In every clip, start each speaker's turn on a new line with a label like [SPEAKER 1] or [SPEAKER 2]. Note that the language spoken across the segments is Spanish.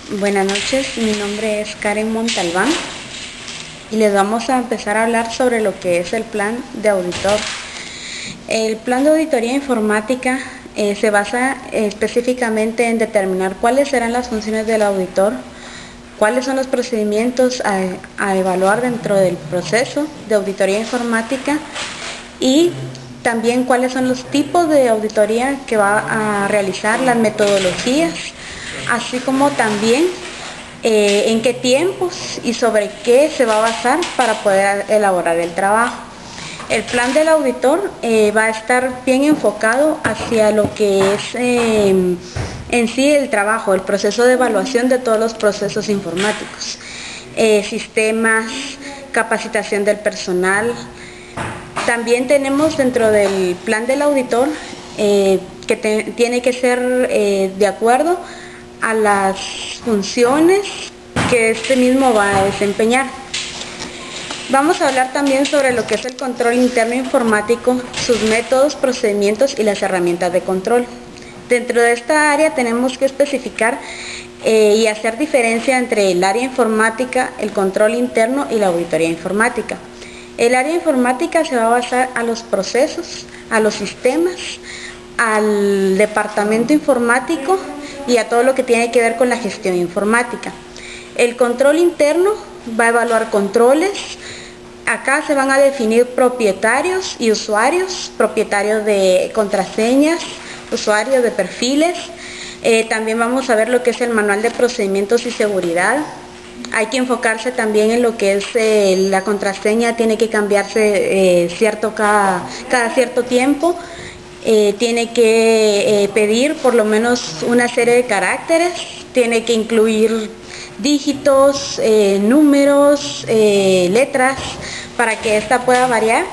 [SPEAKER 1] Buenas noches, mi nombre es Karen Montalbán y les vamos a empezar a hablar sobre lo que es el plan de auditor. El plan de auditoría informática se basa específicamente en determinar cuáles serán las funciones del auditor, cuáles son los procedimientos a evaluar dentro del proceso de auditoría informática y también cuáles son los tipos de auditoría que va a realizar, las metodologías, así como también en qué tiempos y sobre qué se va a basar para poder elaborar el trabajo. El plan del auditor va a estar bien enfocado hacia lo que es en sí el trabajo, el proceso de evaluación de todos los procesos informáticos, sistemas, capacitación del personal. También tenemos dentro del plan del auditor que tiene que ser de acuerdo a las funciones que este mismo va a desempeñar. Vamos a hablar también sobre lo que es el control interno informático, sus métodos, procedimientos y las herramientas de control. Dentro de esta área tenemos que especificar y hacer diferencia entre el área informática, el control interno y la auditoría informática. El área informática se va a basar a los procesos, a los sistemas, al departamento informático y a todo lo que tiene que ver con la gestión informática. El control interno va a evaluar controles. Acá se van a definir propietarios y usuarios, propietarios de contraseñas, usuarios de perfiles. También vamos a ver lo que es el manual de procedimientos y seguridad. Hay que enfocarse también en lo que es la contraseña, tiene que cambiarse cada cierto tiempo. Tiene que pedir por lo menos una serie de caracteres, tiene que incluir dígitos, números, letras, para que ésta pueda variar.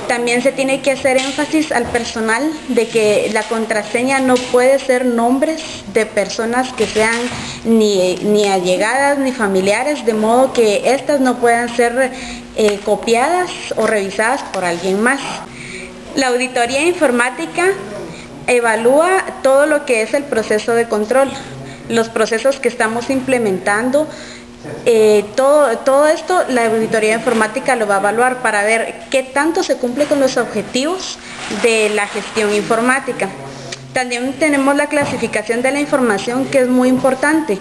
[SPEAKER 1] También se tiene que hacer énfasis al personal de que la contraseña no puede ser nombres de personas que sean ni allegadas ni familiares, de modo que estas no puedan ser copiadas o revisadas por alguien más. La auditoría informática evalúa todo lo que es el proceso de control, los procesos que estamos implementando. Todo esto la auditoría informática lo va a evaluar para ver qué tanto se cumple con los objetivos de la gestión informática. También tenemos la clasificación de la información, que es muy importante.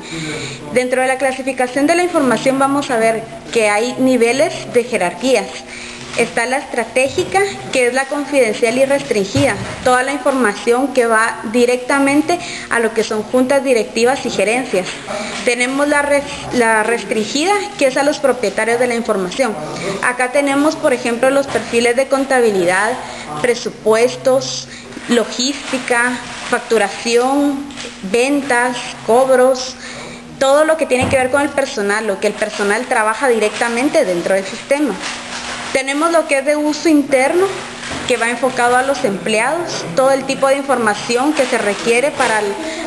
[SPEAKER 1] Dentro de la clasificación de la información vamos a ver que hay niveles de jerarquías. Está la estratégica, que es la confidencial y restringida, toda la información que va directamente a lo que son juntas directivas y gerencias. Tenemos la restringida, que es a los propietarios de la información. Acá tenemos, por ejemplo, los perfiles de contabilidad, presupuestos, logística, facturación, ventas, cobros, todo lo que tiene que ver con el personal, lo que el personal trabaja directamente dentro del sistema. Tenemos lo que es de uso interno, que va enfocado a los empleados, todo el tipo de información que se requiere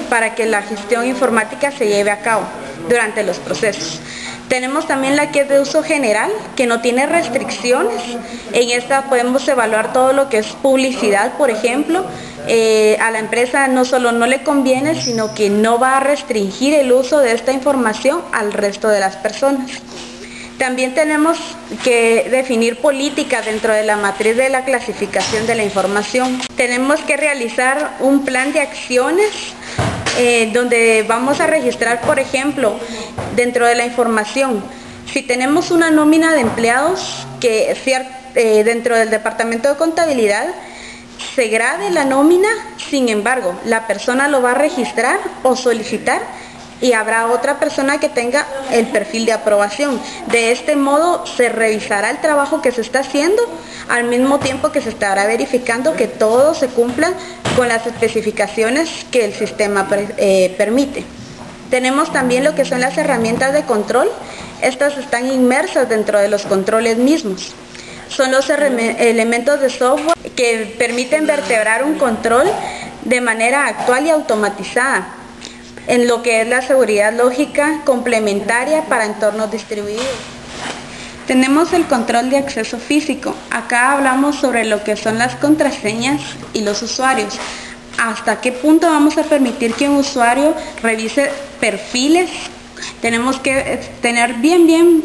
[SPEAKER 1] para que la gestión informática se lleve a cabo durante los procesos. Tenemos también la que es de uso general, que no tiene restricciones. En esta podemos evaluar todo lo que es publicidad, por ejemplo. A la empresa no solo no le conviene, sino que no va a restringir el uso de esta información al resto de las personas. También tenemos que definir políticas dentro de la matriz de la clasificación de la información. Tenemos que realizar un plan de acciones donde vamos a registrar, por ejemplo, dentro de la información, si tenemos una nómina de empleados que dentro del departamento de contabilidad se grabe la nómina, sin embargo, la persona lo va a registrar o solicitar y habrá otra persona que tenga el perfil de aprobación. De este modo se revisará el trabajo que se está haciendo al mismo tiempo que se estará verificando que todo se cumpla con las especificaciones que el sistema permite. Tenemos también lo que son las herramientas de control. Estas están inmersas dentro de los controles mismos. Son los elementos de software que permiten vertebrar un control de manera actual y automatizada en lo que es la seguridad lógica complementaria para entornos distribuidos. Tenemos el control de acceso físico. Acá hablamos sobre lo que son las contraseñas y los usuarios. ¿Hasta qué punto vamos a permitir que un usuario revise perfiles Tenemos que tener bien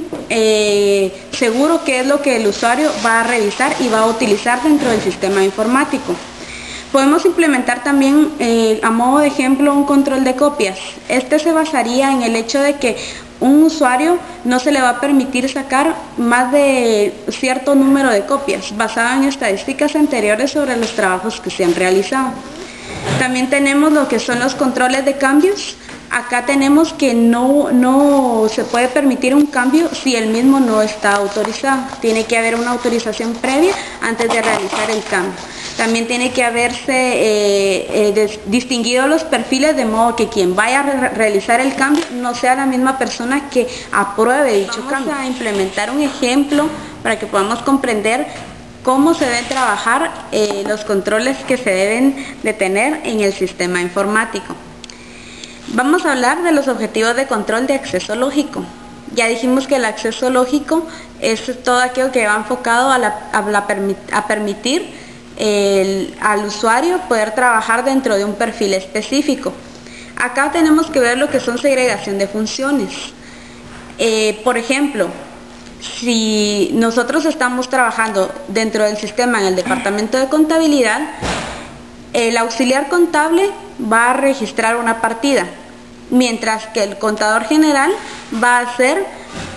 [SPEAKER 1] seguro qué es lo que el usuario va a revisar y va a utilizar dentro del sistema informático. Podemos implementar también, a modo de ejemplo, un control de copias. Este se basaría en el hecho de que un usuario no se le va a permitir sacar más de cierto número de copias, basado en estadísticas anteriores sobre los trabajos que se han realizado. También tenemos lo que son los controles de cambios. Acá tenemos que no se puede permitir un cambio si el mismo no está autorizado. Tiene que haber una autorización previa antes de realizar el cambio. También tiene que haberse distinguido los perfiles, de modo que quien vaya a realizar el cambio no sea la misma persona que apruebe dicho cambio. Vamos a implementar un ejemplo para que podamos comprender cómo se deben trabajar los controles que se deben de tener en el sistema informático. Vamos a hablar de los objetivos de control de acceso lógico. Ya dijimos que el acceso lógico es todo aquello que va enfocado a permitir al usuario poder trabajar dentro de un perfil específico. Acá tenemos que ver lo que son segregación de funciones. Por ejemplo, si nosotros estamos trabajando dentro del sistema en el departamento de contabilidad, el auxiliar contable va a registrar una partida, mientras que el contador general va a hacer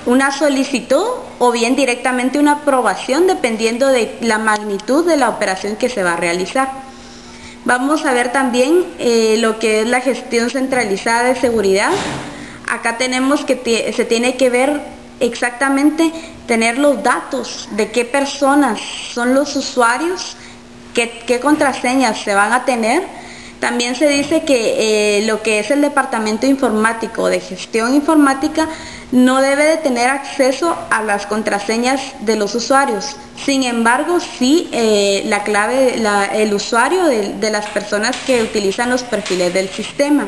[SPEAKER 1] una solicitud o bien directamente una aprobación dependiendo de la magnitud de la operación que se va a realizar. Vamos a ver también lo que es la gestión centralizada de seguridad. Acá tenemos que se tiene que ver exactamente, tener los datos de qué personas son los usuarios, qué contraseñas se van a tener. También se dice que lo que es el departamento informático de gestión informática no debe de tener acceso a las contraseñas de los usuarios. Sin embargo, sí la clave, el usuario de las personas que utilizan los perfiles del sistema.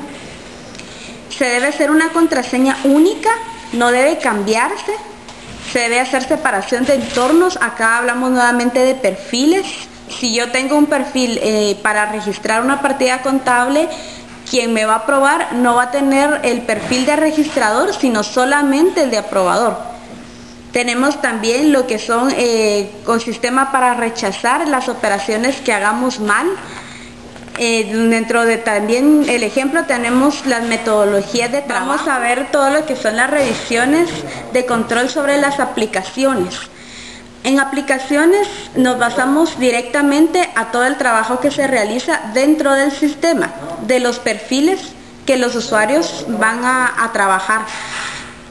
[SPEAKER 1] Se debe hacer una contraseña única, no debe cambiarse. Se debe hacer separación de entornos. Acá hablamos nuevamente de perfiles. Si yo tengo un perfil para registrar una partida contable, quien me va a aprobar no va a tener el perfil de registrador, sino solamente el de aprobador. Tenemos también lo que son con sistema para rechazar las operaciones que hagamos mal. Dentro de también el ejemplo tenemos las metodologías de trabajo. Vamos a ver todo lo que son las revisiones de control sobre las aplicaciones. En aplicaciones nos basamos directamente a todo el trabajo que se realiza dentro del sistema, de los perfiles que los usuarios van a trabajar.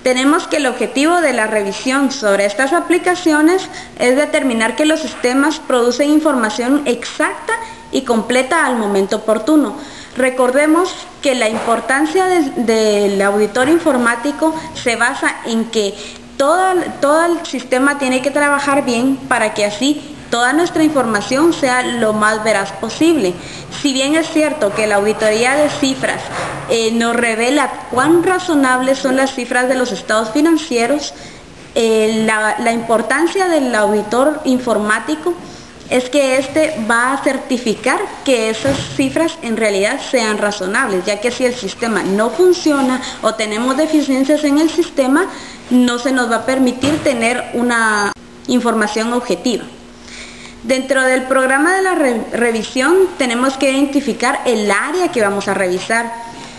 [SPEAKER 1] Tenemos que el objetivo de la revisión sobre estas aplicaciones es determinar que los sistemas producen información exacta y completa al momento oportuno. Recordemos que la importancia del auditor informático se basa en que todo el sistema tiene que trabajar bien para que así toda nuestra información sea lo más veraz posible. Si bien es cierto que la auditoría de cifras nos revela cuán razonables son las cifras de los estados financieros, la importancia del auditor informático es que éste va a certificar que esas cifras en realidad sean razonables, ya que si el sistema no funciona o tenemos deficiencias en el sistema, no se nos va a permitir tener una información objetiva. Dentro del programa de la revisión tenemos que identificar el área que vamos a revisar.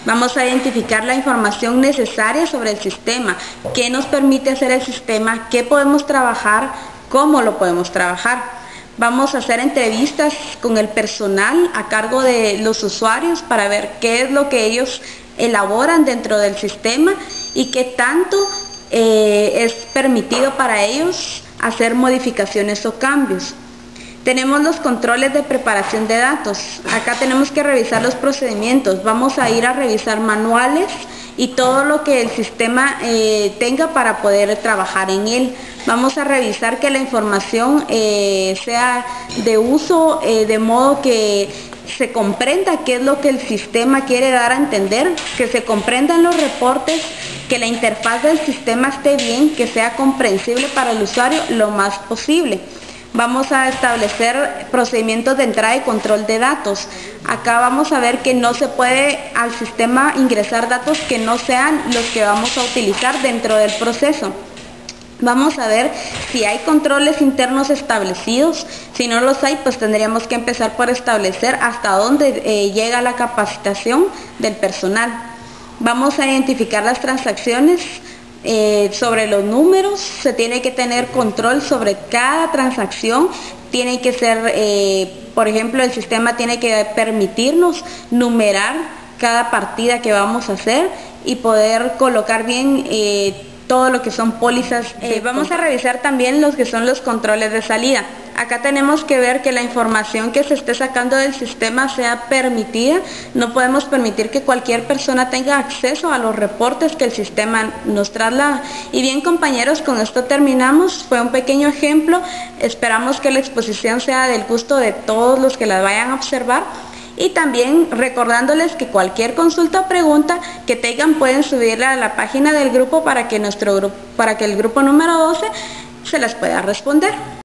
[SPEAKER 1] Vamos a identificar la información necesaria sobre el sistema, qué nos permite hacer el sistema, qué podemos trabajar, cómo lo podemos trabajar. Vamos a hacer entrevistas con el personal a cargo de los usuarios para ver qué es lo que ellos elaboran dentro del sistema y qué tanto es permitido para ellos hacer modificaciones o cambios. Tenemos los controles de preparación de datos. Acá tenemos que revisar los procedimientos. Vamos a ir a revisar manuales y todo lo que el sistema tenga para poder trabajar en él. Vamos a revisar que la información sea de uso de modo que se comprenda qué es lo que el sistema quiere dar a entender, que se comprendan los reportes, que la interfaz del sistema esté bien, que sea comprensible para el usuario lo más posible. Vamos a establecer procedimientos de entrada y control de datos. Acá vamos a ver que no se puede al sistema ingresar datos que no sean los que vamos a utilizar dentro del proceso. Vamos a ver si hay controles internos establecidos. Si no los hay, pues tendríamos que empezar por establecer hasta dónde llega la capacitación del personal. Vamos a identificar las transacciones. Sobre los números, se tiene que tener control sobre cada transacción. Tiene que ser, por ejemplo, el sistema tiene que permitirnos numerar cada partida que vamos a hacer y poder colocar bien todo lo que son pólizas. Vamos a revisar también los que son los controles de salida. Acá tenemos que ver que la información que se esté sacando del sistema sea permitida. No podemos permitir que cualquier persona tenga acceso a los reportes que el sistema nos traslada. Y bien, compañeros, con esto terminamos. Fue un pequeño ejemplo. Esperamos que la exposición sea del gusto de todos los que la vayan a observar. Y también recordándoles que cualquier consulta o pregunta que tengan pueden subirla a la página del grupo para que el grupo número 12 se las pueda responder.